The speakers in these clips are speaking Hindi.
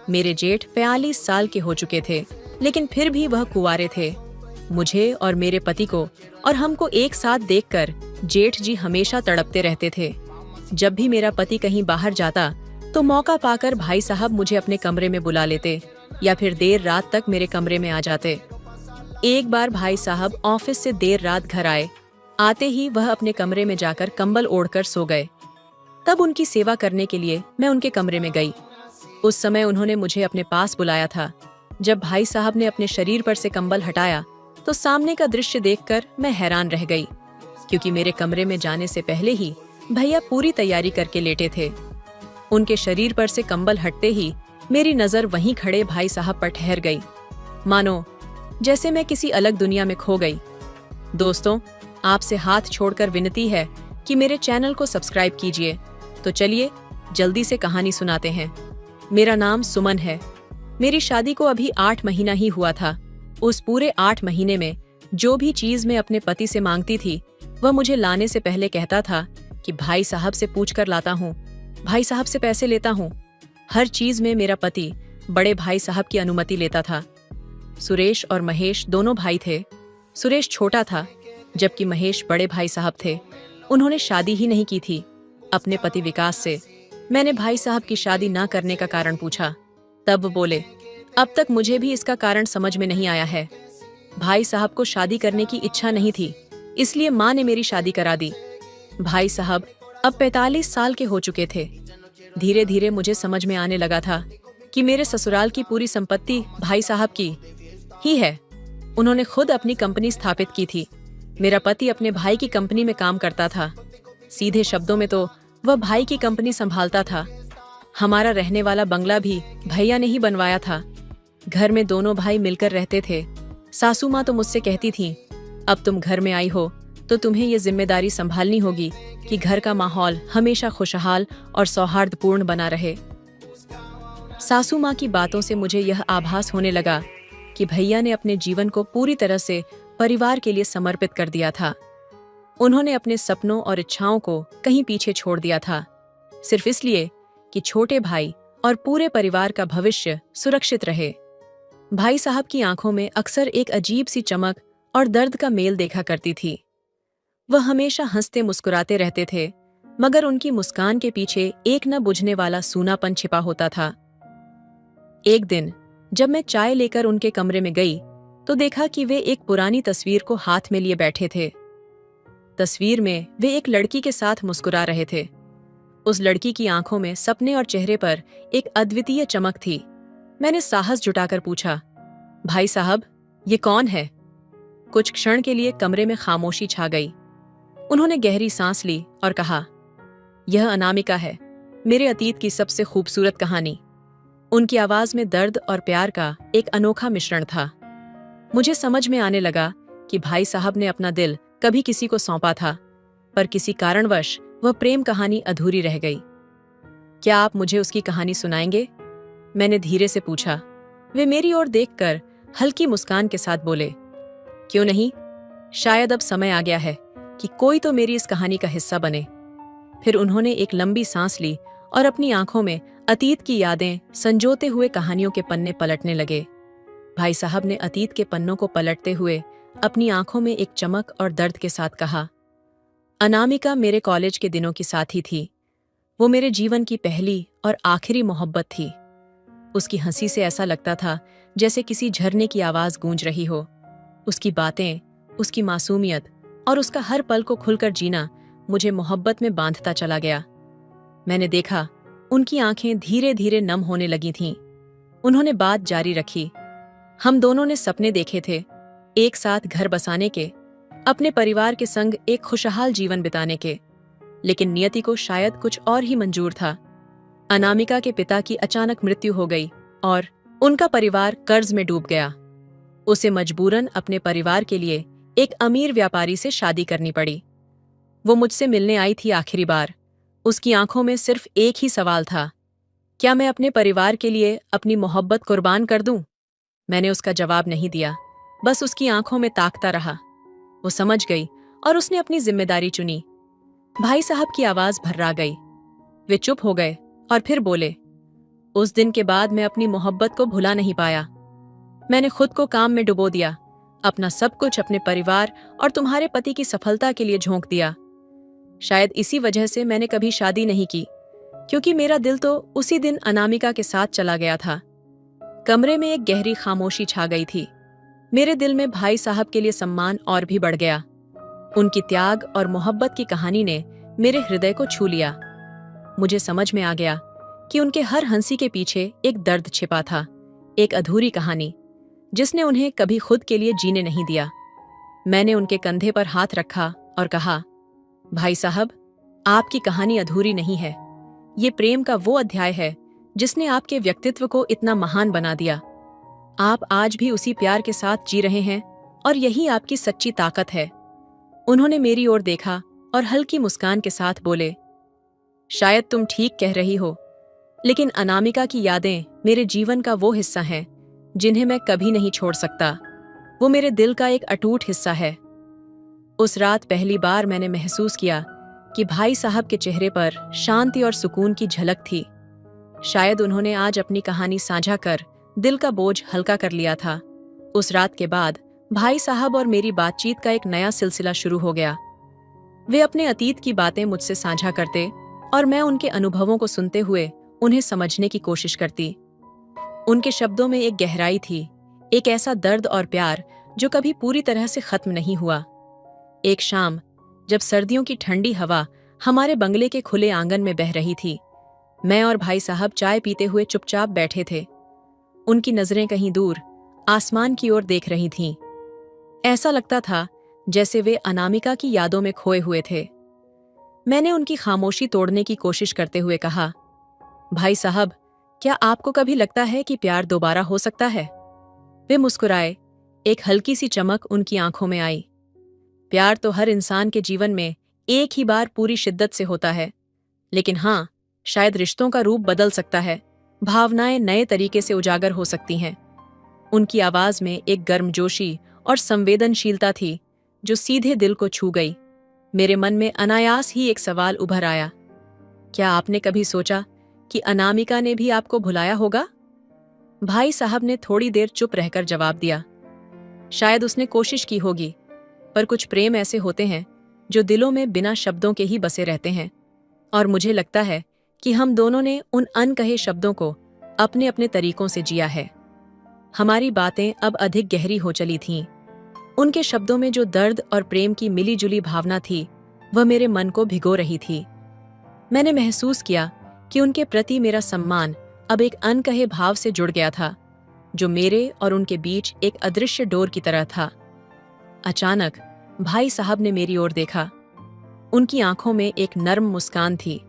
मेरे जेठ 42 साल के हो चुके थे, लेकिन फिर भी वह कुंवारे थे। मुझे और मेरे पति को और हमको एक साथ देखकर जेठ जी हमेशा तड़पते रहते थे। जब भी मेरा पति कहीं बाहर जाता तो मौका पाकर भाई साहब मुझे अपने कमरे में बुला लेते या फिर देर रात तक मेरे कमरे में आ जाते। एक बार भाई साहब ऑफिस से देर रात घर आए। आते ही वह अपने कमरे में जाकर कंबल ओढ़कर सो गए। तब उनकी सेवा करने के लिए मैं उनके कमरे में गई। उस समय उन्होंने मुझे अपने पास बुलाया था। जब भाई साहब ने अपने शरीर पर से कंबल हटाया तो सामने का दृश्य देखकर मैं हैरान रह गई, क्योंकि मेरे कमरे में जाने से पहले ही भैया पूरी तैयारी करके लेटे थे। उनके शरीर पर से कंबल हटते ही मेरी नजर वहीं खड़े भाई साहब पर ठहर गई, मानो जैसे मैं किसी अलग दुनिया में खो गई। दोस्तों, आपसे हाथ छोड़कर विनती है कि मेरे चैनल को सब्सक्राइब कीजिए। तो चलिए जल्दी से कहानी सुनाते हैं। मेरा नाम सुमन है। मेरी शादी को अभी 8 महीना ही हुआ था। उस पूरे 8 महीने में जो भी चीज मैं अपने पति से मांगती थी, वह मुझे लाने से पहले कहता था कि भाई साहब से पूछ कर लाता हूँ, भाई साहब से पैसे लेता हूँ। हर चीज में मेरा पति बड़े भाई साहब की अनुमति लेता था। सुरेश और महेश दोनों भाई थे। सुरेश छोटा था, जबकि महेश बड़े भाई साहब थे। उन्होंने शादी ही नहीं की थी। अपने पति विकास से मैंने भाई साहब की शादी ना करने का कारण पूछा। तब वो बोले, अब तक मुझे भी इसका कारण समझ में नहीं आया है। भाई साहब को शादी करने की इच्छा नहीं थी, इसलिए माँ ने मेरी शादी करा दी। भाई साहब अब 45 साल के हो चुके थे। धीरे धीरे मुझे समझ में आने लगा था कि मेरे ससुराल की पूरी संपत्ति भाई साहब की ही है। उन्होंने खुद अपनी कंपनी स्थापित की थी। मेरा पति अपने भाई की कंपनी में काम करता था। सीधे शब्दों में तो वह भाई की कंपनी संभालता था। हमारा रहने वाला बंगला भी भैया ने ही बनवाया था। घर में दोनों भाई मिलकर रहते थे। सासू माँ तो मुझसे कहती थीं, अब तुम घर में आई हो तो तुम्हें ये जिम्मेदारी संभालनी होगी कि घर का माहौल हमेशा खुशहाल और सौहार्दपूर्ण बना रहे। सासू माँ की बातों से मुझे यह आभास होने लगा कि भैया ने अपने जीवन को पूरी तरह से परिवार के लिए समर्पित कर दिया था। उन्होंने अपने सपनों और इच्छाओं को कहीं पीछे छोड़ दिया था, सिर्फ इसलिए कि छोटे भाई और पूरे परिवार का भविष्य सुरक्षित रहे। भाई साहब की आंखों में अक्सर एक अजीब सी चमक और दर्द का मेल देखा करती थी। वह हमेशा हंसते मुस्कुराते रहते थे, मगर उनकी मुस्कान के पीछे एक न बुझने वाला सूनापन छिपा होता था। एक दिन जब मैं चाय लेकर उनके कमरे में गई तो देखा कि वे एक पुरानी तस्वीर को हाथ में लिए बैठे थे। तस्वीर में वे एक लड़की के साथ मुस्कुरा रहे थे। उस लड़की की आंखों में सपने और चेहरे पर एक अद्वितीय चमक थी। मैंने साहस जुटाकर पूछा, भाई साहब, ये कौन है? कुछ क्षण के लिए कमरे में खामोशी छा गई। उन्होंने गहरी सांस ली और कहा, यह अनामिका है, मेरे अतीत की सबसे खूबसूरत कहानी। उनकी आवाज में दर्द और प्यार का एक अनोखा मिश्रण था। मुझे समझ में आने लगा कि भाई साहब ने अपना दिल कभी किसी को सौंपा था, पर किसी कारणवश वह प्रेम कहानी अधूरी रह गई। क्या आप मुझे उसकी कहानी सुनाएंगे? मैंने धीरे से पूछा। वे मेरी ओर देखकर हल्की मुस्कान के साथ बोले, क्यों नहीं, शायद अब समय आ गया है कि कोई तो मेरी इस कहानी का हिस्सा बने। फिर उन्होंने एक लंबी सांस ली और अपनी आंखों में अतीत की यादें संजोते हुए कहानियों के पन्ने पलटने लगे। भाई साहब ने अतीत के पन्नों को पलटते हुए अपनी आंखों में एक चमक और दर्द के साथ कहा, अनामिका मेरे कॉलेज के दिनों की साथी थी। वो मेरे जीवन की पहली और आखिरी मोहब्बत थी। उसकी हंसी से ऐसा लगता था जैसे किसी झरने की आवाज गूंज रही हो। उसकी बातें, उसकी मासूमियत और उसका हर पल को खुलकर जीना मुझे मोहब्बत में बांधता चला गया। मैंने देखा उनकी आंखें धीरे धीरे नम होने लगी थीं। उन्होंने बात जारी रखी, हम दोनों ने सपने देखे थे, एक साथ घर बसाने के, अपने परिवार के संग एक खुशहाल जीवन बिताने के, लेकिन नियति को शायद कुछ और ही मंजूर था। अनामिका के पिता की अचानक मृत्यु हो गई और उनका परिवार कर्ज में डूब गया। उसे मजबूरन अपने परिवार के लिए एक अमीर व्यापारी से शादी करनी पड़ी। वो मुझसे मिलने आई थी आखिरी बार। उसकी आंखों में सिर्फ एक ही सवाल था, क्या मैं अपने परिवार के लिए अपनी मोहब्बत कुर्बान कर दूं? मैंने उसका जवाब नहीं दिया, बस उसकी आंखों में ताकता रहा। वो समझ गई और उसने अपनी जिम्मेदारी चुनी। भाई साहब की आवाज भर्रा गई। वे चुप हो गए और फिर बोले, उस दिन के बाद मैं अपनी मोहब्बत को भुला नहीं पाया। मैंने खुद को काम में डुबो दिया, अपना सब कुछ अपने परिवार और तुम्हारे पति की सफलता के लिए झोंक दिया। शायद इसी वजह से मैंने कभी शादी नहीं की, क्योंकि मेरा दिल तो उसी दिन अनामिका के साथ चला गया था। कमरे में एक गहरी खामोशी छा गई थी। मेरे दिल में भाई साहब के लिए सम्मान और भी बढ़ गया। उनकी त्याग और मोहब्बत की कहानी ने मेरे हृदय को छू लिया। मुझे समझ में आ गया कि उनके हर हंसी के पीछे एक दर्द छिपा था, एक अधूरी कहानी जिसने उन्हें कभी खुद के लिए जीने नहीं दिया। मैंने उनके कंधे पर हाथ रखा और कहा, भाई साहब, आपकी कहानी अधूरी नहीं है। ये प्रेम का वो अध्याय है जिसने आपके व्यक्तित्व को इतना महान बना दिया। आप आज भी उसी प्यार के साथ जी रहे हैं और यही आपकी सच्ची ताकत है। उन्होंने मेरी ओर देखा और हल्की मुस्कान के साथ बोले, शायद तुम ठीक कह रही हो, लेकिन अनामिका की यादें मेरे जीवन का वो हिस्सा हैं जिन्हें मैं कभी नहीं छोड़ सकता। वो मेरे दिल का एक अटूट हिस्सा है। उस रात पहली बार मैंने महसूस किया कि भाई साहब के चेहरे पर शांति और सुकून की झलक थी। शायद उन्होंने आज अपनी कहानी साझा कर दिल का बोझ हल्का कर लिया था। उस रात के बाद भाई साहब और मेरी बातचीत का एक नया सिलसिला शुरू हो गया। वे अपने अतीत की बातें मुझसे साझा करते और मैं उनके अनुभवों को सुनते हुए उन्हें समझने की कोशिश करती। उनके शब्दों में एक गहराई थी, एक ऐसा दर्द और प्यार जो कभी पूरी तरह से खत्म नहीं हुआ। एक शाम जब सर्दियों की ठंडी हवा हमारे बंगले के खुले आंगन में बह रही थी, मैं और भाई साहब चाय पीते हुए चुपचाप बैठे थे। उनकी नजरें कहीं दूर आसमान की ओर देख रही थीं। ऐसा लगता था जैसे वे अनामिका की यादों में खोए हुए थे। मैंने उनकी खामोशी तोड़ने की कोशिश करते हुए कहा, भाई साहब, क्या आपको कभी लगता है कि प्यार दोबारा हो सकता है? वे मुस्कुराए। एक हल्की सी चमक उनकी आंखों में आई। प्यार तो हर इंसान के जीवन में एक ही बार पूरी शिद्दत से होता है, लेकिन हाँ, शायद रिश्तों का रूप बदल सकता है, भावनाएं नए तरीके से उजागर हो सकती हैं। उनकी आवाज में एक गर्मजोशी और संवेदनशीलता थी जो सीधे दिल को छू गई। मेरे मन में अनायास ही एक सवाल उभर आया, क्या आपने कभी सोचा कि अनामिका ने भी आपको भुलाया होगा? भाई साहब ने थोड़ी देर चुप रहकर जवाब दिया, शायद उसने कोशिश की होगी, पर कुछ प्रेम ऐसे होते हैं जो दिलों में बिना शब्दों के ही बसे रहते हैं, और मुझे लगता है कि हम दोनों ने उन अनकहे शब्दों को अपने अपने तरीकों से जिया है। हमारी बातें अब अधिक गहरी हो चली थीं। उनके शब्दों में जो दर्द और प्रेम की मिली जुली भावना थी, वह मेरे मन को भिगो रही थी। मैंने महसूस किया कि उनके प्रति मेरा सम्मान अब एक अनकहे भाव से जुड़ गया था, जो मेरे और उनके बीच एक अदृश्य डोर की तरह था। अचानक भाई साहब ने मेरी ओर देखा। उनकी आंखों में एक नर्म मुस्कान थी।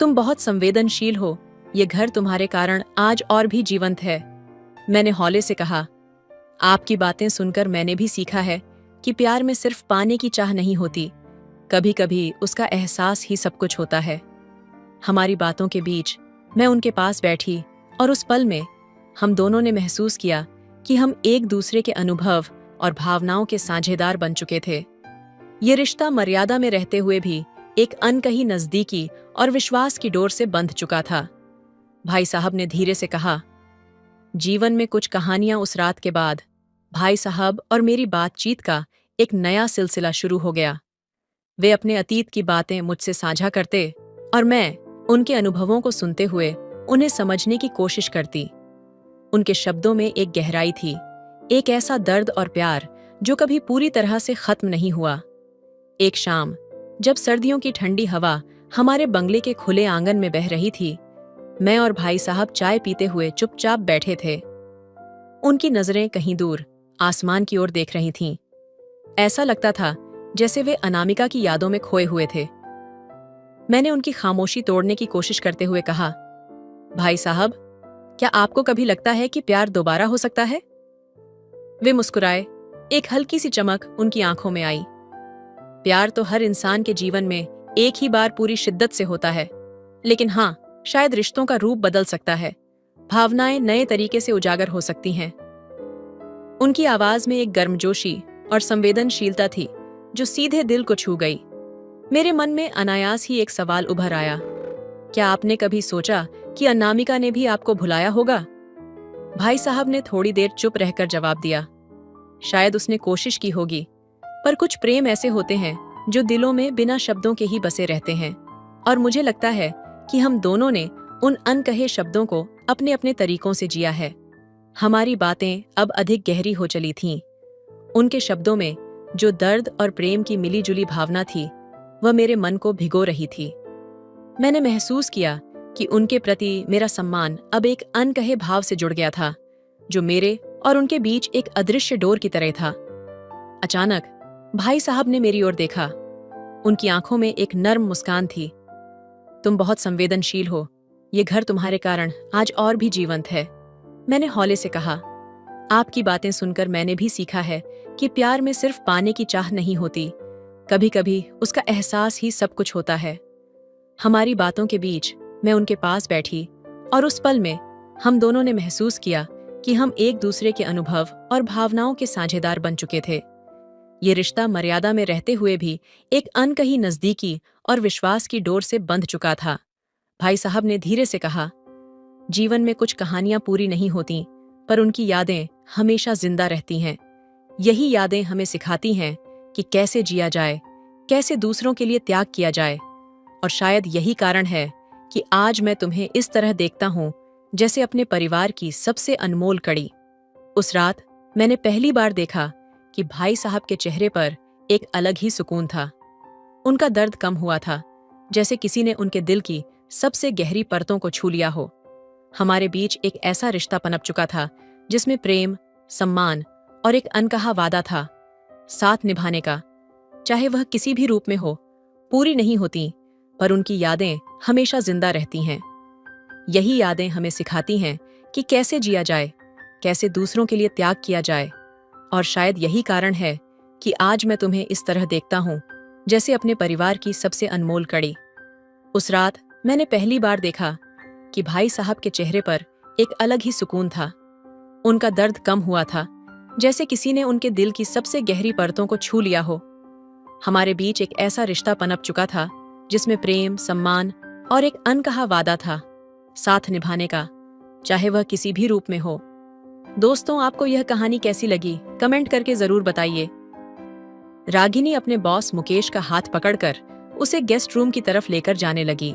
तुम बहुत संवेदनशील हो, ये घर तुम्हारे कारण आज और भी जीवंत है। मैंने हौले से कहा, आपकी बातें सुनकर मैंने भी सीखा है कि प्यार में सिर्फ पाने की चाह नहीं होती, कभी कभी उसका एहसास ही सब कुछ होता है। हमारी बातों के बीच मैं उनके पास बैठी और उस पल में हम दोनों ने महसूस किया कि हम एक दूसरे के अनुभव और भावनाओं के साझेदार बन चुके थे। ये रिश्ता मर्यादा में रहते हुए भी एक अनकही नजदीकी और विश्वास की डोर से बंध चुका था। भाई साहब ने धीरे से कहा, जीवन में कुछ कहानियां उस रात के बाद भाई साहब और मेरी बातचीत का एक नया सिलसिला शुरू हो गया। वे अपने अतीत की बातें मुझसे साझा करते और मैं उनके अनुभवों को सुनते हुए उन्हें समझने की कोशिश करती। उनके शब्दों में एक गहराई थी, एक ऐसा दर्द और प्यार जो कभी पूरी तरह से खत्म नहीं हुआ। एक शाम जब सर्दियों की ठंडी हवा हमारे बंगले के खुले आंगन में बह रही थी, मैं और भाई साहब चाय पीते हुए चुपचाप बैठे थे। उनकी नजरें कहीं दूर आसमान की ओर देख रही थीं। ऐसा लगता था जैसे वे अनामिका की यादों में खोए हुए थे। मैंने उनकी खामोशी तोड़ने की कोशिश करते हुए कहा, भाई साहब, क्या आपको कभी लगता है कि प्यार दोबारा हो सकता है? वे मुस्कुराए। एक हल्की सी चमक उनकी आंखों में आई। प्यार तो हर इंसान के जीवन में एक ही बार पूरी शिद्दत से होता है, लेकिन हाँ, शायद रिश्तों का रूप बदल सकता है, भावनाएं नए तरीके से उजागर हो सकती हैं। उनकी आवाज में एक गर्मजोशी और संवेदनशीलता थी जो सीधे दिल को छू गई। मेरे मन में अनायास ही एक सवाल उभर आया, क्या आपने कभी सोचा कि अनामिका ने भी आपको भुलाया होगा? भाई साहब ने थोड़ी देर चुप रहकर जवाब दिया, शायद उसने कोशिश की होगी, पर कुछ प्रेम ऐसे होते हैं जो दिलों में बिना शब्दों के ही बसे रहते हैं, और मुझे लगता है कि हम दोनों ने उन अनकहे शब्दों को अपने अपने तरीकों से जिया है। हमारी बातें अब अधिक गहरी हो चली थीं। उनके शब्दों में जो दर्द और प्रेम की मिली-जुली भावना थी, वह मेरे मन को भिगो रही थी। मैंने महसूस किया कि उनके प्रति मेरा सम्मान अब एक अनकहे भाव से जुड़ गया था, जो मेरे और उनके बीच एक अदृश्य डोर की तरह था। अचानक भाई साहब ने मेरी ओर देखा। उनकी आंखों में एक नर्म मुस्कान थी। तुम बहुत संवेदनशील हो, ये घर तुम्हारे कारण आज और भी जीवंत है, मैंने हौले से कहा। आपकी बातें सुनकर मैंने भी सीखा है कि प्यार में सिर्फ पाने की चाह नहीं होती, कभी कभी उसका एहसास ही सब कुछ होता है। हमारी बातों के बीच मैं उनके पास बैठी और उस पल में हम दोनों ने महसूस किया कि हम एक दूसरे के अनुभव और भावनाओं के साझेदार बन चुके थे। ये रिश्ता मर्यादा में रहते हुए भी एक अनकही नजदीकी और विश्वास की डोर से बंध चुका था। भाई साहब ने धीरे से कहा, जीवन में कुछ कहानियां पूरी नहीं होती, पर उनकी यादें हमेशा जिंदा रहती हैं। यही यादें हमें सिखाती हैं कि कैसे जिया जाए, कैसे दूसरों के लिए त्याग किया जाए। और शायद यही कारण है कि आज मैं तुम्हें इस तरह देखता हूं जैसे अपने परिवार की सबसे अनमोल कड़ी। उस रात मैंने पहली बार देखा कि भाई साहब के चेहरे पर एक अलग ही सुकून था। उनका दर्द कम हुआ था, जैसे किसी ने उनके दिल की सबसे गहरी परतों को छू लिया हो। हमारे बीच एक ऐसा रिश्ता पनप चुका था जिसमें प्रेम, सम्मान और एक अनकहा वादा था, साथ निभाने का। चाहे वह किसी भी रूप में हो, पूरी नहीं होती, पर उनकी यादें हमेशा जिंदा रहती हैं। यही यादें हमें सिखाती हैं कि कैसे जिया जाए, कैसे दूसरों के लिए त्याग किया जाए। और शायद यही कारण है कि आज मैं तुम्हें इस तरह देखता हूं जैसे अपने परिवार की सबसे अनमोल कड़ी। उस रात मैंने पहली बार देखा कि भाई साहब के चेहरे पर एक अलग ही सुकून था। उनका दर्द कम हुआ था, जैसे किसी ने उनके दिल की सबसे गहरी परतों को छू लिया हो। हमारे बीच एक ऐसा रिश्ता पनप चुका था जिसमें प्रेम, सम्मान और एक अनकहा वादा था, साथ निभाने का, चाहे वह किसी भी रूप में हो। दोस्तों, आपको यह कहानी कैसी लगी कमेंट करके जरूर बताइए। रागिनी अपने बॉस मुकेश का हाथ पकड़कर उसे गेस्ट रूम की तरफ लेकर जाने लगी।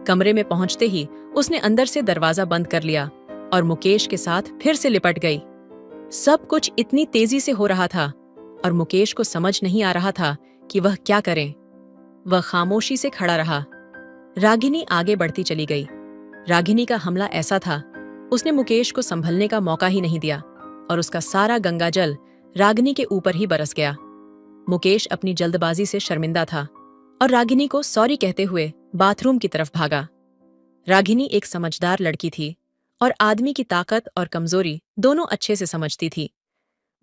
कमरे में पहुंचते ही उसने अंदर से दरवाजा बंद कर लिया और मुकेश के साथ फिर से लिपट गई। सब कुछ इतनी तेजी से हो रहा था और मुकेश को समझ नहीं आ रहा था कि वह क्या करे। वह खामोशी से खड़ा रहा। रागिनी आगे बढ़ती चली गई। रागिनी का हमला ऐसा था, उसने मुकेश को संभलने का मौका ही नहीं दिया और उसका सारा गंगाजल रागिनी के ऊपर ही बरस गया। मुकेश अपनी जल्दबाजी से शर्मिंदा था और रागिनी को सॉरी कहते हुए बाथरूम की तरफ भागा। रागिनी एक समझदार लड़की थी और आदमी की ताकत और कमजोरी दोनों अच्छे से समझती थी।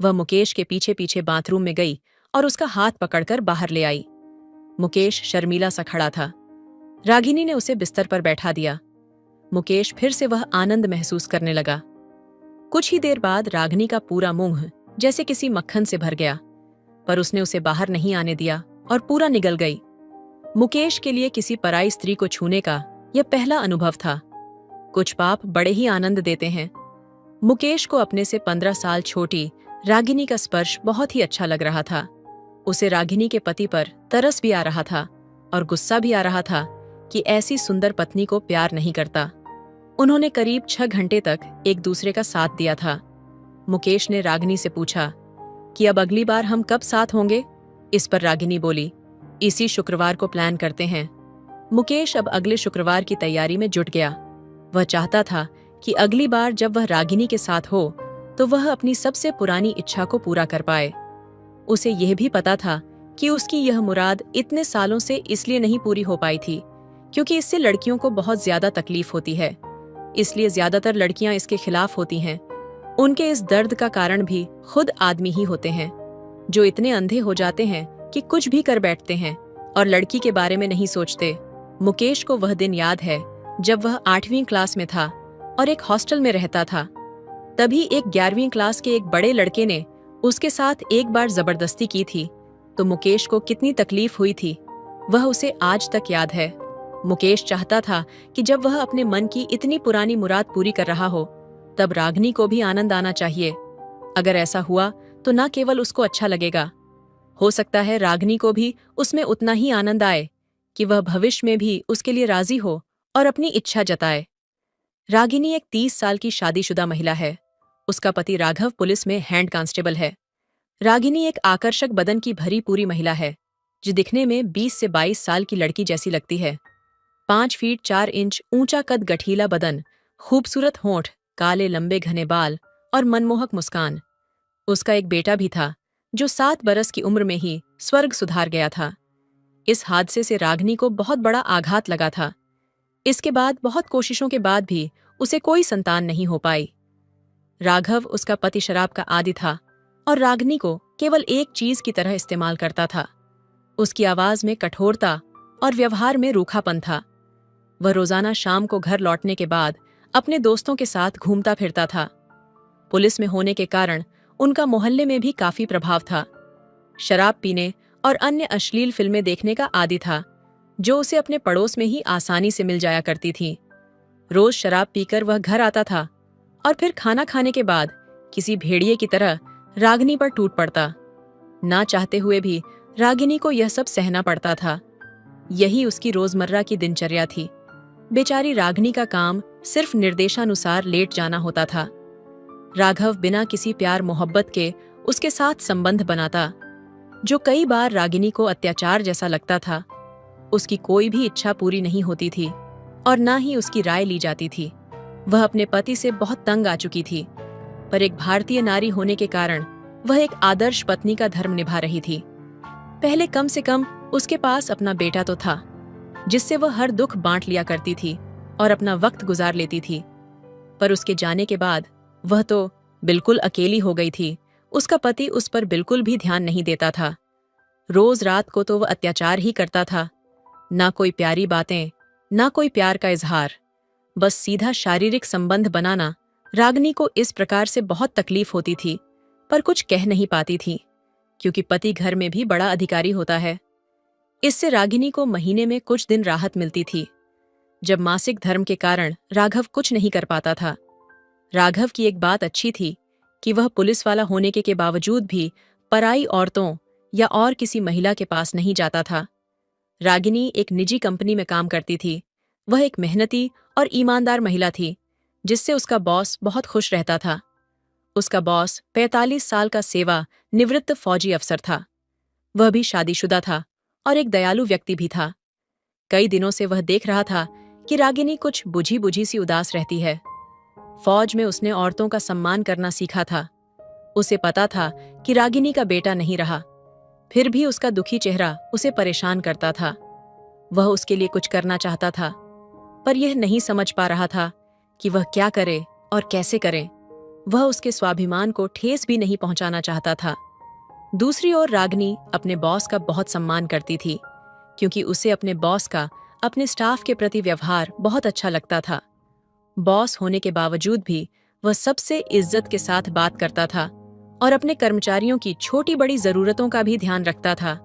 वह मुकेश के पीछे पीछे बाथरूम में गई और उसका हाथ पकड़कर बाहर ले आई। मुकेश शर्मीला सा खड़ा था। रागिनी ने उसे बिस्तर पर बैठा दिया। मुकेश फिर से वह आनंद महसूस करने लगा। कुछ ही देर बाद रागिनी का पूरा मुंह जैसे किसी मक्खन से भर गया, पर उसने उसे बाहर नहीं आने दिया और पूरा निगल गई। मुकेश के लिए किसी पराई स्त्री को छूने का यह पहला अनुभव था। कुछ पाप बड़े ही आनंद देते हैं। मुकेश को अपने से 15 साल छोटी रागिनी का स्पर्श बहुत ही अच्छा लग रहा था। उसे रागिनी के पति पर तरस भी आ रहा था और गुस्सा भी आ रहा था कि ऐसी सुंदर पत्नी को प्यार नहीं करता। उन्होंने करीब 6 घंटे तक एक दूसरे का साथ दिया था। मुकेश ने रागिनी से पूछा कि अब अगली बार हम कब साथ होंगे। इस पर रागिनी बोली, इसी शुक्रवार को प्लान करते हैं। मुकेश अब अगले शुक्रवार की तैयारी में जुट गया। वह चाहता था कि अगली बार जब वह रागिनी के साथ हो तो वह अपनी सबसे पुरानी इच्छा को पूरा कर पाए। उसे यह भी पता था कि उसकी यह मुराद इतने सालों से इसलिए नहीं पूरी हो पाई थी क्योंकि इससे लड़कियों को बहुत ज्यादा तकलीफ होती है, इसलिए ज्यादातर लड़कियां इसके खिलाफ होती हैं। उनके इस दर्द का कारण भी खुद आदमी ही होते हैं, जो इतने अंधे हो जाते हैं कि कुछ भी कर बैठते हैं और लड़की के बारे में नहीं सोचते। मुकेश को वह दिन याद है जब वह 8वीं क्लास में था और एक हॉस्टल में रहता था। तभी एक 11वीं क्लास के एक बड़े लड़के ने उसके साथ एक बार जबरदस्ती की थी, तो मुकेश को कितनी तकलीफ हुई थी वह उसे आज तक याद है। मुकेश चाहता था कि जब वह अपने मन की इतनी पुरानी मुराद पूरी कर रहा हो, तब रागिनी को भी आनंद आना चाहिए। अगर ऐसा हुआ तो न केवल उसको अच्छा लगेगा, हो सकता है रागिनी को भी उसमें उतना ही आनंद आए कि वह भविष्य में भी उसके लिए राजी हो और अपनी इच्छा जताए। रागिनी एक 30 साल की शादीशुदा महिला है। उसका पति राघव पुलिस में हैंड कांस्टेबल है। रागिनी एक आकर्षक बदन की भरी पूरी महिला है, जो दिखने में 20 से 22 साल की लड़की जैसी लगती है। 5 फीट 4 इंच ऊंचा कद, गठीला बदन, खूबसूरत होंठ, काले लंबे घने बाल और मनमोहक मुस्कान। उसका एक बेटा भी था, जो 7 बरस की उम्र में ही स्वर्ग सुधार गया था। इस हादसे से रागिनी को बहुत बड़ा आघात लगा था। इसके बाद बहुत कोशिशों के बाद भी उसे कोई संतान नहीं हो पाई। राघव, उसका पति, शराब का आदी था और रागिनी को केवल एक चीज की तरह इस्तेमाल करता था। उसकी आवाज में कठोरता और व्यवहार में रूखापन था। वह रोजाना शाम को घर लौटने के बाद अपने दोस्तों के साथ घूमता फिरता था। पुलिस में होने के कारण उनका मोहल्ले में भी काफी प्रभाव था। शराब पीने और अन्य अश्लील फिल्में देखने का आदी था, जो उसे अपने पड़ोस में ही आसानी से मिल जाया करती थी। रोज शराब पीकर वह घर आता था और फिर खाना खाने के बाद किसी भेड़िए की तरह रागिनी पर टूट पड़ता। ना चाहते हुए भी रागिनी को यह सब सहना पड़ता था। यही उसकी रोजमर्रा की दिनचर्या थी। बेचारी रागिनी का काम सिर्फ निर्देशानुसार लेट जाना होता था। राघव बिना किसी प्यार मोहब्बत के उसके साथ संबंध बनाता, जो कई बार रागिनी को अत्याचार जैसा लगता था। उसकी कोई भी इच्छा पूरी नहीं होती थी और ना ही उसकी राय ली जाती थी। वह अपने पति से बहुत तंग आ चुकी थी, पर एक भारतीय नारी होने के कारण वह एक आदर्श पत्नी का धर्म निभा रही थी। पहले कम से कम उसके पास अपना बेटा तो था, जिससे वह हर दुख बांट लिया करती थी और अपना वक्त गुजार लेती थी। पर उसके जाने के बाद वह तो बिल्कुल अकेली हो गई थी। उसका पति उस पर बिल्कुल भी ध्यान नहीं देता था। रोज रात को तो वह अत्याचार ही करता था। ना कोई प्यारी बातें, ना कोई प्यार का इजहार, बस सीधा शारीरिक संबंध बनाना। रागिनी को इस प्रकार से बहुत तकलीफ होती थी, पर कुछ कह नहीं पाती थी, क्योंकि पति घर में भी बड़ा अधिकारी होता है। इससे रागिनी को महीने में कुछ दिन राहत मिलती थी, जब मासिक धर्म के कारण राघव कुछ नहीं कर पाता था। राघव की एक बात अच्छी थी कि वह पुलिस वाला होने के बावजूद भी पराई औरतों या और किसी महिला के पास नहीं जाता था। रागिनी एक निजी कंपनी में काम करती थी। वह एक मेहनती और ईमानदार महिला थी, जिससे उसका बॉस बहुत खुश रहता था। उसका बॉस 45 साल का सेवा निवृत्त फौजी अफसर था। वह भी शादीशुदा था और एक दयालु व्यक्ति भी था। कई दिनों से वह देख रहा था कि रागिनी कुछ बुझी बुझी सी उदास रहती है। फौज में उसने औरतों का सम्मान करना सीखा था। उसे पता था कि रागिनी का बेटा नहीं रहा, फिर भी उसका दुखी चेहरा उसे परेशान करता था। वह उसके लिए कुछ करना चाहता था, पर यह नहीं समझ पा रहा था कि वह क्या करे और कैसे करे। वह उसके स्वाभिमान को ठेस भी नहीं पहुंचाना चाहता था। दूसरी ओर रागिनी अपने बॉस का बहुत सम्मान करती थी, क्योंकि उसे अपने बॉस का अपने स्टाफ के प्रति व्यवहार बहुत अच्छा लगता था। बॉस होने के बावजूद भी वह सबसे इज्जत के साथ बात करता था और अपने कर्मचारियों की छोटी बड़ी जरूरतों का भी ध्यान रखता था।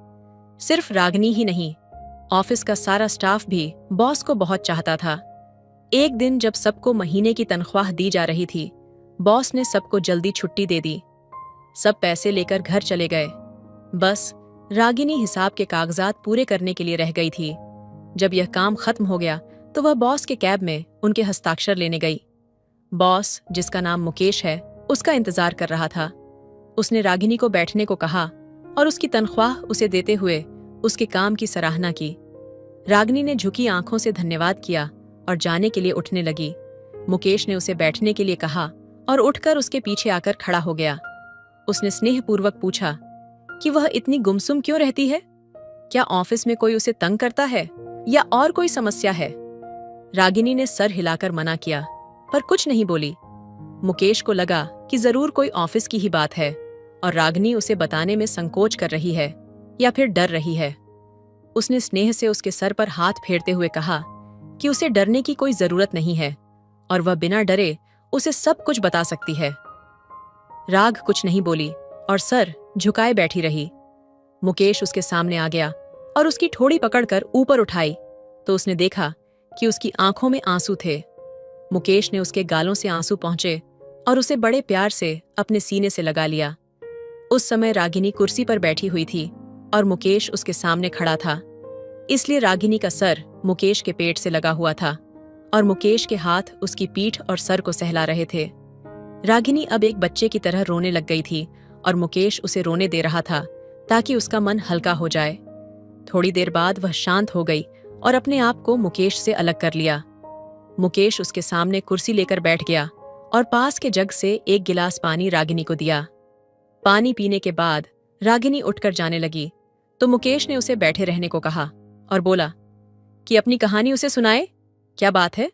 सिर्फ रागिनी ही नहीं, ऑफिस का सारा स्टाफ भी बॉस को बहुत चाहता था। एक दिन जब सबको महीने की तनख्वाह दी जा रही थी, बॉस ने सबको जल्दी छुट्टी दे दी। सब पैसे लेकर घर चले गए। बस रागिनी हिसाब के कागजात पूरे करने के लिए रह गई थी। जब यह काम खत्म हो गया तो वह बॉस के कैब में उनके हस्ताक्षर लेने गई। बॉस, जिसका नाम मुकेश है, उसका इंतजार कर रहा था। उसने रागिनी को बैठने को कहा और उसकी तनख्वाह उसे देते हुए उसके काम की सराहना की। रागिनी ने झुकी आंखों से धन्यवाद किया और जाने के लिए उठने लगी। मुकेश ने उसे बैठने के लिए कहा और उठकर उसके पीछे आकर खड़ा हो गया। उसने स्नेहपूर्वक पूछा कि वह इतनी गुमसुम क्यों रहती है? क्या ऑफिस में कोई उसे तंग करता है या और कोई समस्या है? रागिनी ने सर हिलाकर मना किया, पर कुछ नहीं बोली। मुकेश को लगा कि जरूर कोई ऑफिस की ही बात है और रागिनी उसे बताने में संकोच कर रही है या फिर डर रही है। उसने स्नेह से उसके सर पर हाथ फेरते हुए कहा कि उसे डरने की कोई जरूरत नहीं है और वह बिना डरे उसे सब कुछ बता सकती है। राग कुछ नहीं बोली और सर झुकाए बैठी रही। मुकेश उसके सामने आ गया और उसकी ठोड़ी पकड़कर ऊपर उठाई तो उसने देखा कि उसकी आंखों में आंसू थे। मुकेश ने उसके गालों से आंसू पहुंचे और उसे बड़े प्यार से अपने सीने से लगा लिया। उस समय रागिनी कुर्सी पर बैठी हुई थी और मुकेश उसके सामने खड़ा था, इसलिए रागिनी का सर मुकेश के पेट से लगा हुआ था और मुकेश के हाथ उसकी पीठ और सर को सहला रहे थे। रागिनी अब एक बच्चे की तरह रोने लग गई थी और मुकेश उसे रोने दे रहा था ताकि उसका मन हल्का हो जाए। थोड़ी देर बाद वह शांत हो गई और अपने आप को मुकेश से अलग कर लिया। मुकेश उसके सामने कुर्सी लेकर बैठ गया और पास के जग से एक गिलास पानी रागिनी को दिया। पानी पीने के बाद रागिनी उठकर जाने लगी तो मुकेश ने उसे बैठे रहने को कहा और बोला कि अपनी कहानी उसे सुनाए। क्या बात है,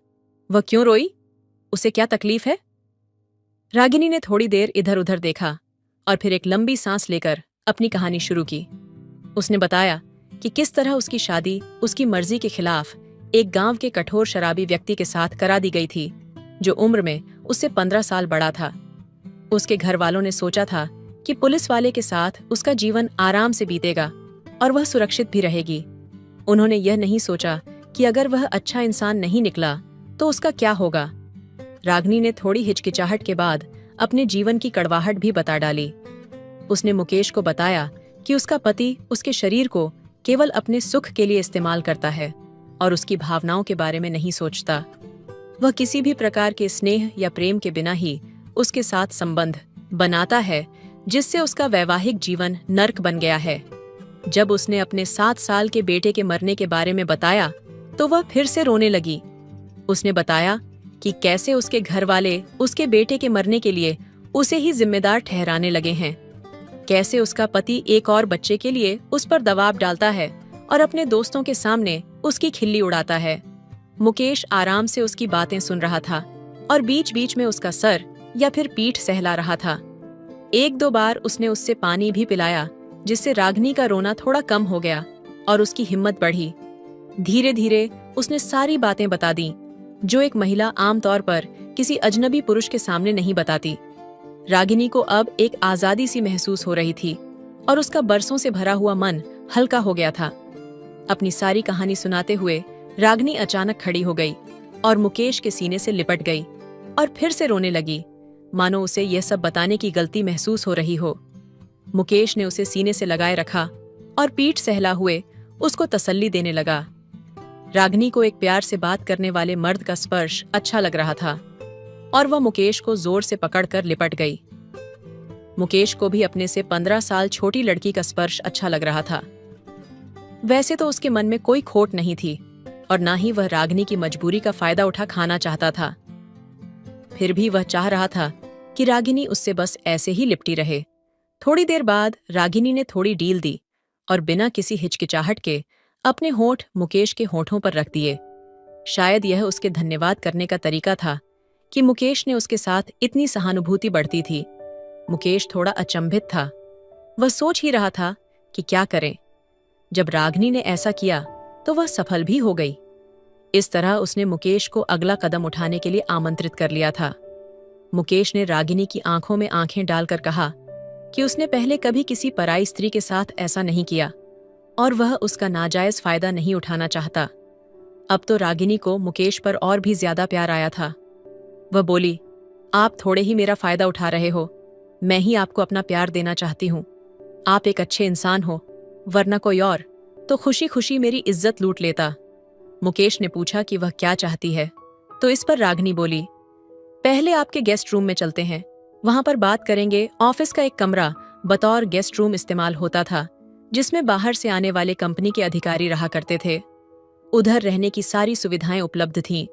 वह क्यों रोई, उसे क्या तकलीफ है? रागिनी ने थोड़ी देर इधर उधर देखा और फिर एक लंबी सांस लेकर अपनी कहानी शुरू की। उसने बताया कि किस तरह उसकी शादी उसकी मर्जी के खिलाफ एक गांव के कठोर शराबी व्यक्ति के साथ करा दी गई थी, जो उम्र में उससे 15 साल बड़ा था। उसके घर वालों ने सोचा था कि पुलिस वाले के साथ उसका जीवन आराम से बीतेगा और वह सुरक्षित भी रहेगी। उन्होंने यह नहीं सोचा कि अगर वह अच्छा इंसान नहीं निकला तो उसका क्या होगा। रागिनी ने थोड़ी हिचकिचाहट के बाद अपने जीवन की कड़वाहट भी बता डाली। उसने मुकेश को बताया कि उसका पति उसके शरीर को केवल अपने सुख के लिए इस्तेमाल करता है और उसकी भावनाओं के बारे में नहीं सोचता। वह किसी भी प्रकार के स्नेह या प्रेम के बिना ही उसके साथ संबंध बनाता है, जिससे उसका वैवाहिक जीवन नर्क बन गया है। जब उसने अपने 7 साल के बेटे के मरने के बारे में बताया तो वह फिर से रोने लगी। उसने बताया कि कैसे उसके घर वाले उसके बेटे के मरने के लिए उसे ही जिम्मेदार ठहराने लगे हैं, कैसे उसका पति एक और बच्चे के लिए उस पर दबाव डालता है और अपने दोस्तों के सामने उसकी खिल्ली उड़ाता है। मुकेश आराम से उसकी बातें सुन रहा था और बीच बीच में उसका सर या फिर पीठ सहला रहा था। 1-2 बार उसने उससे पानी भी पिलाया, जिससे रागिनी का रोना थोड़ा कम हो गया और उसकी हिम्मत बढ़ी। धीरे धीरे उसने सारी बातें बता दी जो एक महिला आमतौर पर किसी अजनबी पुरुष के सामने नहीं बताती। रागिनी को अब एक आजादी सी महसूस हो रही थी और उसका बरसों से भरा हुआ मन हल्का हो गया था। अपनी सारी कहानी सुनाते हुए रागिनी अचानक खड़ी हो गई और मुकेश के सीने से लिपट गई और फिर से रोने लगी, मानो उसे यह सब बताने की गलती महसूस हो रही हो। मुकेश ने उसे सीने से लगाए रखा और पीठ सहला हुए उसको तसल्ली देने लगा। रागिनी को एक प्यार से बात करने वाले मर्द का स्पर्श अच्छा लग रहा था और वह मुकेश को जोर से पकड़कर लिपट गई। मुकेश को भी अपने से 15 साल छोटी लड़की का स्पर्श अच्छा लग रहा था। वैसे तो उसके मन में कोई खोट नहीं थी और ना ही वह रागिनी की मजबूरी का फायदा उठा खाना चाहता था। फिर भी वह चाह रहा था कि रागिनी उससे बस ऐसे ही लिपटी रहे। थोड़ी देर बाद रागिनी ने थोड़ी डील दी और बिना किसी हिचकिचाहट के अपने होंठ मुकेश के होंठों पर रख दिए। शायद यह उसके धन्यवाद करने का तरीका था कि मुकेश ने उसके साथ इतनी सहानुभूति बढ़ती थी। मुकेश थोड़ा अचंभित था। वह सोच ही रहा था कि क्या करें। जब रागिनी ने ऐसा किया तो वह सफल भी हो गई। इस तरह उसने मुकेश को अगला कदम उठाने के लिए आमंत्रित कर लिया था। मुकेश ने रागिनी की आंखों में आंखें डालकर कहा कि उसने पहले कभी किसी पराई स्त्री के साथ ऐसा नहीं किया और वह उसका नाजायज फायदा नहीं उठाना चाहता। अब तो रागिनी को मुकेश पर और भी ज्यादा प्यार आया था। वह बोली, आप थोड़े ही मेरा फायदा उठा रहे हो, मैं ही आपको अपना प्यार देना चाहती हूँ। आप एक अच्छे इंसान हो, वरना कोई और तो खुशी खुशी मेरी इज्जत लूट लेता। मुकेश ने पूछा कि वह क्या चाहती है, तो इस पर रागिनी बोली, पहले आपके गेस्ट रूम में चलते हैं, वहां पर बात करेंगे। ऑफिस का एक कमरा बतौर गेस्ट रूम इस्तेमाल होता था, जिसमें बाहर से आने वाले कंपनी के अधिकारी रहा करते थे। उधर रहने की सारी सुविधाएं उपलब्ध थीं।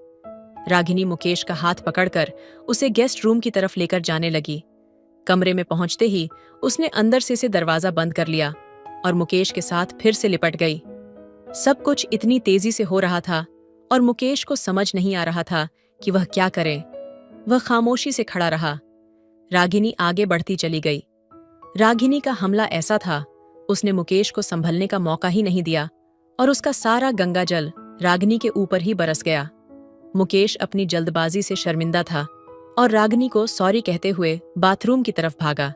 रागिनी मुकेश का हाथ पकड़कर उसे गेस्ट रूम की तरफ लेकर जाने लगी। कमरे में पहुंचते ही उसने अंदर से दरवाजा बंद कर लिया और मुकेश के साथ फिर से लिपट गई। सब कुछ इतनी तेजी से हो रहा था और मुकेश को समझ नहीं आ रहा था कि वह क्या करे। वह खामोशी से खड़ा रहा। रागिनी आगे बढ़ती चली गई। रागिनी का हमला ऐसा था, उसने मुकेश को संभलने का मौका ही नहीं दिया और उसका सारा गंगा जल रागिनी के ऊपर ही बरस गया। मुकेश अपनी जल्दबाजी से शर्मिंदा था और रागिनी को सॉरी कहते हुए बाथरूम की तरफ भागा।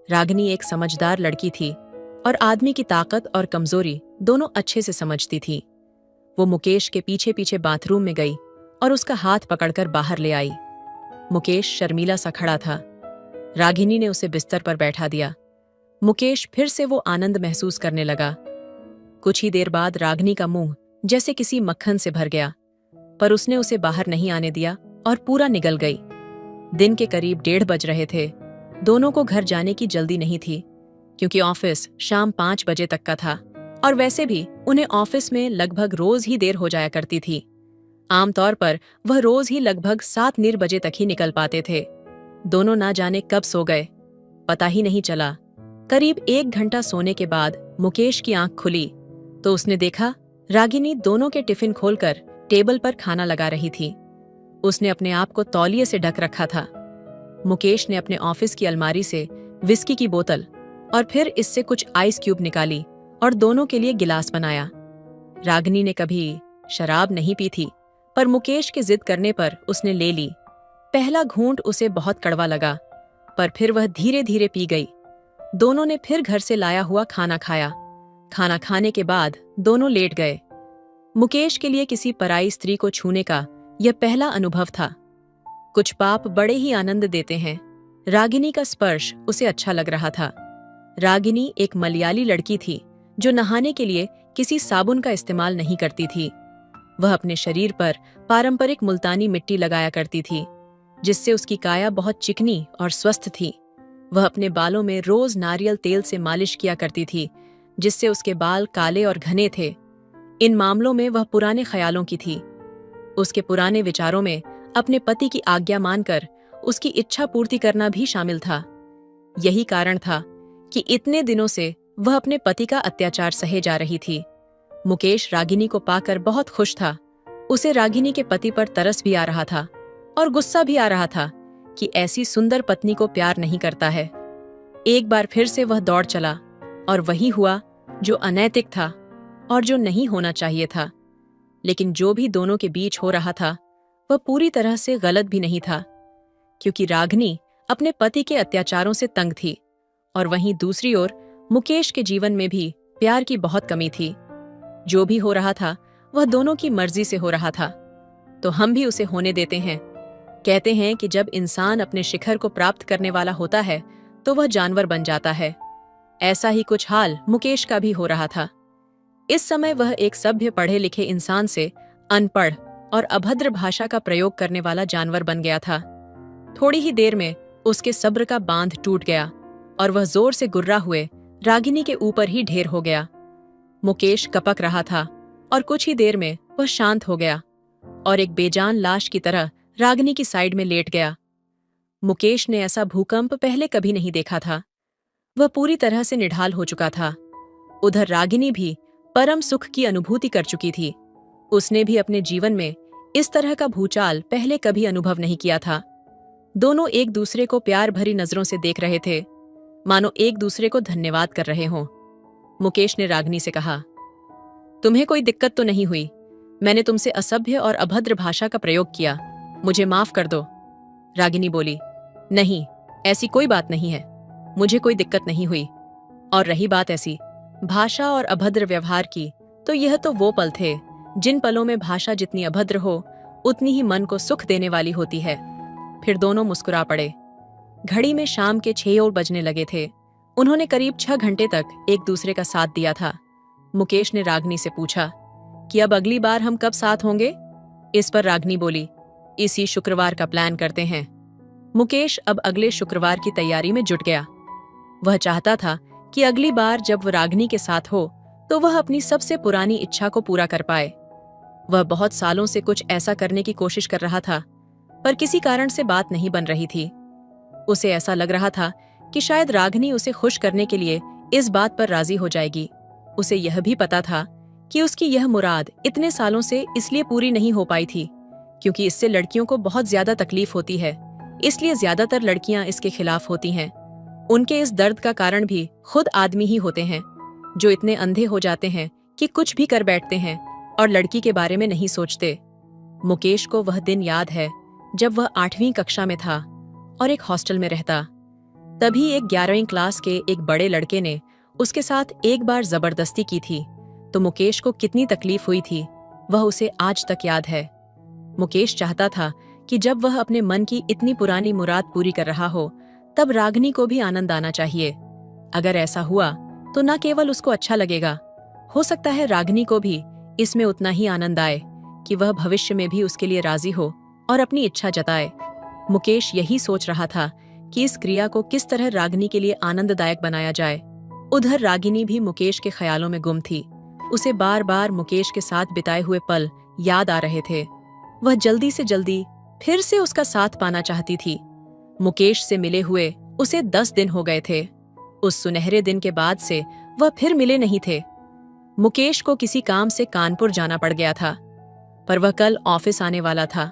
रागिनी एक समझदार लड़की थी और आदमी की ताकत और कमजोरी दोनों अच्छे से समझती थी। वो मुकेश के पीछे पीछे बाथरूम में गई और उसका हाथ पकड़कर बाहर ले आई। मुकेश शर्मीला सा खड़ा था। रागिनी ने उसे बिस्तर पर बैठा दिया। मुकेश फिर से वो आनंद महसूस करने लगा। कुछ ही देर बाद रागिनी का मुंह जैसे किसी मक्खन से भर गया, पर उसने उसे बाहर नहीं आने दिया और पूरा निगल गई। दिन के करीब 1:30 बज रहे थे। दोनों को घर जाने की जल्दी नहीं थी, क्योंकि ऑफिस शाम 5 बजे तक का था और वैसे भी उन्हें ऑफिस में लगभग रोज ही देर हो जाया करती थी। आमतौर पर वह रोज ही लगभग 7 बजे तक ही निकल पाते थे। दोनों ना जाने कब सो गए, पता ही नहीं चला। करीब 1 घंटा सोने के बाद मुकेश की आंख खुली तो उसने देखा रागिनी दोनों के टिफिन खोलकर टेबल पर खाना लगा रही थी। उसने अपने आप को तौलिए से ढक रखा था। मुकेश ने अपने ऑफिस की अलमारी से विस्की की बोतल और फिर इससे कुछ आइस क्यूब निकाली और दोनों के लिए गिलास बनाया। रागिनी ने कभी शराब नहीं पी थी, पर मुकेश के जिद करने पर उसने ले ली। पहला घूंट उसे बहुत कड़वा लगा, पर फिर वह धीरे धीरे पी गई। दोनों ने फिर घर से लाया हुआ खाना खाया। खाना खाने के बाद दोनों लेट गए। मुकेश के लिए किसी पराई स्त्री को छूने का यह पहला अनुभव था। कुछ पाप बड़े ही आनंद देते हैं। रागिनी का स्पर्श उसे अच्छा लग रहा था। रागिनी एक मलयाली लड़की थी जो नहाने के लिए किसी साबुन का इस्तेमाल नहीं करती थी। वह अपने शरीर पर पारंपरिक मुल्तानी मिट्टी लगाया करती थी, जिससे उसकी काया बहुत चिकनी और स्वस्थ थी। वह अपने बालों में रोज नारियल तेल से मालिश किया करती थी, जिससे उसके बाल काले और घने थे। इन मामलों में वह पुराने ख्यालों की थी। उसके पुराने विचारों में अपने पति की आज्ञा मानकर उसकी इच्छा पूर्ति करना भी शामिल था। यही कारण था कि इतने दिनों से वह अपने पति का अत्याचार सहे जा रही थी। मुकेश रागिनी को पाकर बहुत खुश था। उसे रागिनी के पति पर तरस भी आ रहा था और गुस्सा भी आ रहा था कि ऐसी सुंदर पत्नी को प्यार नहीं करता है। एक बार फिर से वह दौड़ चला और वही हुआ जो अनैतिक था और जो नहीं होना चाहिए था। लेकिन जो भी दोनों के बीच हो रहा था वह पूरी तरह से गलत भी नहीं था, क्योंकि रागिनी अपने पति के अत्याचारों से तंग थी और वहीं दूसरी ओर मुकेश के जीवन में भी प्यार की बहुत कमी थी। जो भी हो रहा था वह दोनों की मर्जी से हो रहा था, तो हम भी उसे होने देते हैं। कहते हैं कि जब इंसान अपने शिखर को प्राप्त करने वाला होता है तो वह जानवर बन जाता है। ऐसा ही कुछ हाल मुकेश का भी हो रहा था। इस समय वह एक सभ्य पढ़े लिखे इंसान से अनपढ़ और अभद्र भाषा का प्रयोग करने वाला जानवर बन गया था। थोड़ी ही देर में उसके सब्र का बांध टूट गया और वह जोर से गुर्रा हुए रागिनी के ऊपर ही ढेर हो गया। मुकेश कपक रहा था और कुछ ही देर में वह शांत हो गया और एक बेजान लाश की तरह रागिनी की साइड में लेट गया। मुकेश ने ऐसा भूकंप पहले कभी नहीं देखा था। वह पूरी तरह से निढाल हो चुका था। उधर रागिनी भी परम सुख की अनुभूति कर चुकी थी। उसने भी अपने जीवन में इस तरह का भूचाल पहले कभी अनुभव नहीं किया था। दोनों एक दूसरे को प्यार भरी नजरों से देख रहे थे, मानो एक दूसरे को धन्यवाद कर रहे हों। मुकेश ने रागिनी से कहा, तुम्हें कोई दिक्कत तो नहीं हुई? मैंने तुमसे असभ्य और अभद्र भाषा का प्रयोग किया, मुझे माफ कर दो। रागिनी बोली, नहीं, ऐसी कोई बात नहीं है, मुझे कोई दिक्कत नहीं हुई। और रही बात ऐसी भाषा और अभद्र व्यवहार की, तो यह तो वो पल थे जिन पलों में भाषा जितनी अभद्र हो उतनी ही मन को सुख देने वाली होती है। फिर दोनों मुस्कुरा पड़े। घड़ी में शाम के 6 बजने लगे थे। उन्होंने करीब 6 घंटे तक एक दूसरे का साथ दिया था। मुकेश ने रागिनी से पूछा कि अब अगली बार हम कब साथ होंगे? इस पर रागिनी बोली, इसी शुक्रवार का प्लान करते हैं। मुकेश अब अगले शुक्रवार की तैयारी में जुट गया। वह चाहता था कि अगली बार जब वह रागिनी के साथ हो तो वह अपनी सबसे पुरानी इच्छा को पूरा कर पाए। वह बहुत सालों से कुछ ऐसा करने की कोशिश कर रहा था, पर किसी कारण से बात नहीं बन रही थी। उसे ऐसा लग रहा था कि शायद रागिनी उसे खुश करने के लिए इस बात पर राजी हो जाएगी। उसे यह भी पता था कि उसकी यह मुराद इतने सालों से इसलिए पूरी नहीं हो पाई थी क्योंकि इससे लड़कियों को बहुत ज्यादा तकलीफ होती है, इसलिए ज्यादातर लड़कियां इसके खिलाफ होती हैं। उनके इस दर्द का कारण भी खुद आदमी ही होते हैं, जो इतने अंधे हो जाते हैं कि कुछ भी कर बैठते हैं और लड़की के बारे में नहीं सोचते। मुकेश को वह दिन याद है जब वह 8वीं कक्षा में था और एक हॉस्टल में रहता। तभी एक 11वीं क्लास के एक बड़े लड़के ने उसके साथ एक बार जबरदस्ती की थी, तो मुकेश को कितनी तकलीफ हुई थी वह उसे आज तक याद है। मुकेश चाहता था कि जब वह अपने मन की इतनी पुरानी मुराद पूरी कर रहा हो, तब रागिनी को भी आनंद आना चाहिए। अगर ऐसा हुआ तो न केवल उसको अच्छा लगेगा, हो सकता है रागिनी को भी इसमें उतना ही आनंद आए कि वह भविष्य में भी उसके लिए राजी हो और अपनी इच्छा जताए। मुकेश यही सोच रहा था कि इस क्रिया को किस तरह रागिनी के लिए आनंददायक बनाया जाए। उधर रागिनी भी मुकेश के ख्यालों में गुम थी। उसे बार बार मुकेश के साथ बिताए हुए पल याद आ रहे थे। वह जल्दी से जल्दी फिर से उसका साथ पाना चाहती थी। मुकेश से मिले हुए उसे 10 दिन हो गए थे। उस सुनहरे दिन के बाद से वह फिर मिले नहीं थे। मुकेश को किसी काम से कानपुर जाना पड़ गया था, पर वह कल ऑफिस आने वाला था।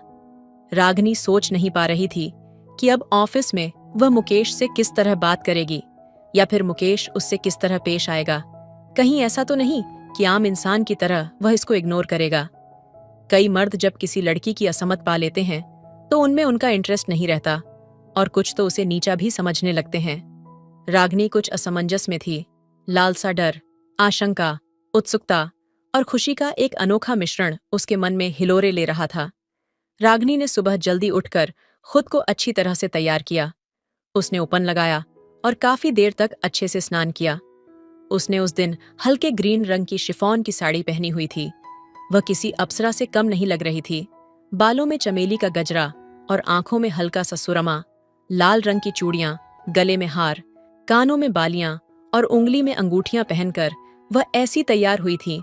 रागिनी सोच नहीं पा रही थी कि अब ऑफिस में वह मुकेश से किस तरह बात करेगी, या फिर मुकेश उससे किस तरह पेश आएगा। कहीं ऐसा तो नहीं कि आम इंसान की तरह वह इसको इग्नोर करेगा। कई मर्द जब किसी लड़की की असमत पा लेते हैं तो उनमें उनका इंटरेस्ट नहीं रहता, और कुछ तो उसे नीचा भी समझने लगते हैं। रागिनी कुछ असमंजस में थी। लालसा, डर, आशंका, उत्सुकता और खुशी का एक अनोखा मिश्रण उसके मन में हिलोरे ले रहा था। रागिनी ने सुबह जल्दी उठकर खुद को अच्छी तरह से तैयार किया। उसने उपन लगाया और काफी देर तक अच्छे से स्नान किया। उसने उस दिन हल्के ग्रीन रंग की शिफॉन की साड़ी पहनी हुई थी। वह किसी अप्सरा से कम नहीं लग रही थी। बालों में चमेली का गजरा और आंखों में हल्का सा सुरमा, लाल रंग की चूड़ियां, गले में हार, कानों में बालियां और उंगली में अंगूठियां पहनकर वह ऐसी तैयार हुई थी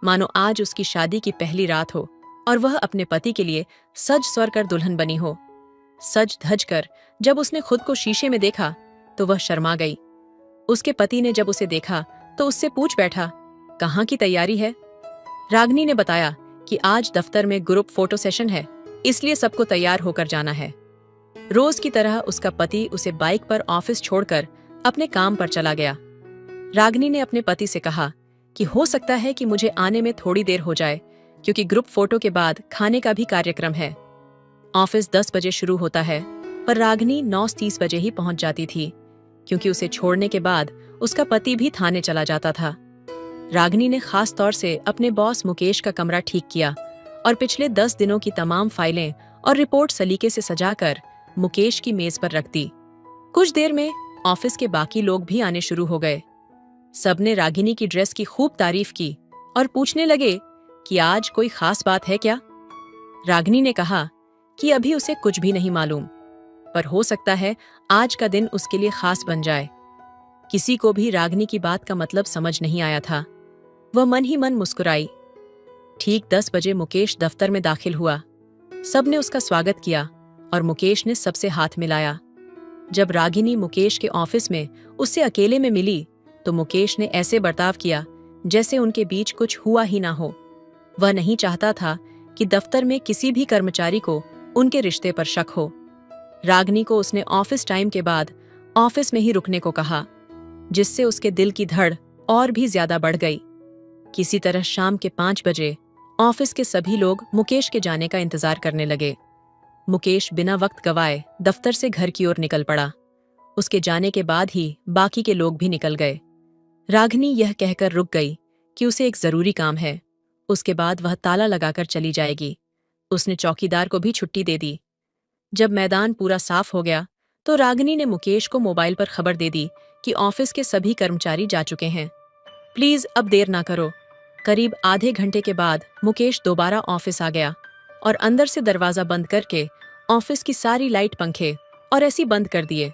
मानो आज उसकी शादी की पहली रात हो और वह अपने पति के लिए सज स्वर कर दुल्हन बनी हो। सज धज कर जब उसने खुद को शीशे में देखा तो वह शर्मा गई। उसके पति ने जब उसे देखा तो उससे पूछ बैठा, कहाँ की तैयारी है? रागिनी ने बताया कि आज दफ्तर में ग्रुप फोटो सेशन है, इसलिए सबको तैयार होकर जाना है। रोज की तरह उसका पति उसे बाइक पर ऑफिस छोड़कर अपने काम पर चला गया। रागिनी ने अपने पति से कहा कि हो सकता है कि मुझे आने में थोड़ी देर हो जाए, क्योंकि ग्रुप फोटो के बाद खाने का भी कार्यक्रम है। ऑफिस 10 बजे शुरू होता है, पर रागिनी 9:30 बजे ही पहुंच जाती थी, क्योंकि उसे छोड़ने के बाद उसका पति भी थाने चला जाता था। रागिनी ने खास तौर से अपने बॉस मुकेश का कमरा ठीक किया और पिछले 10 दिनों की तमाम फाइलें और रिपोर्ट सलीके से सजाकर मुकेश की मेज पर रख दी। कुछ देर में ऑफिस के बाकी लोग भी आने शुरू हो गए। सबने रागिनी की ड्रेस की खूब तारीफ की और पूछने लगे कि आज कोई खास बात है क्या। रागिनी ने कहा कि अभी उसे कुछ भी नहीं मालूम, पर हो सकता है आज का दिन उसके लिए खास बन जाए। किसी को भी रागिनी की बात का मतलब समझ नहीं आया था। वह मन ही मन मुस्कुराई। ठीक 10 बजे मुकेश दफ्तर में दाखिल हुआ। सबने उसका स्वागत किया और मुकेश ने सबसे हाथ मिलाया। जब रागिनी मुकेश के ऑफिस में उससे अकेले में मिली तो मुकेश ने ऐसे बर्ताव किया जैसे उनके बीच कुछ हुआ ही ना हो। वह नहीं चाहता था कि दफ्तर में किसी भी कर्मचारी को उनके रिश्ते पर शक हो। रागिनी को उसने ऑफिस टाइम के बाद ऑफिस में ही रुकने को कहा, जिससे उसके दिल की धड़ और भी ज्यादा बढ़ गई। किसी तरह शाम के 5 बजे ऑफिस के सभी लोग मुकेश के जाने का इंतजार करने लगे। मुकेश बिना वक्त गवाए दफ्तर से घर की ओर निकल पड़ा। उसके जाने के बाद ही बाकी के लोग भी निकल गए। रागिनी यह कहकर रुक गई कि उसे एक जरूरी काम है, उसके बाद वह ताला लगाकर चली जाएगी। उसने चौकीदार को भी छुट्टी दे दी। जब मैदान पूरा साफ हो गया तो रागिनी ने मुकेश को मोबाइल पर खबर दे दी कि ऑफिस के सभी कर्मचारी जा चुके हैं। प्लीज अब देर ना करो। करीब आधे घंटे के बाद मुकेश दोबारा ऑफिस आ गया और अंदर से दरवाजा बंद करके ऑफिस की सारी लाइट, पंखे और ऐसी बंद कर दिए।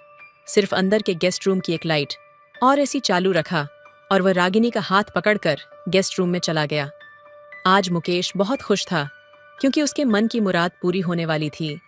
सिर्फ अंदर के गेस्ट रूम की एक लाइट और ऐसी चालू रखा और वह रागिनी का हाथ पकड़कर गेस्ट रूम में चला गया। आज मुकेश बहुत खुश था, क्योंकि उसके मन की मुराद पूरी होने वाली थी।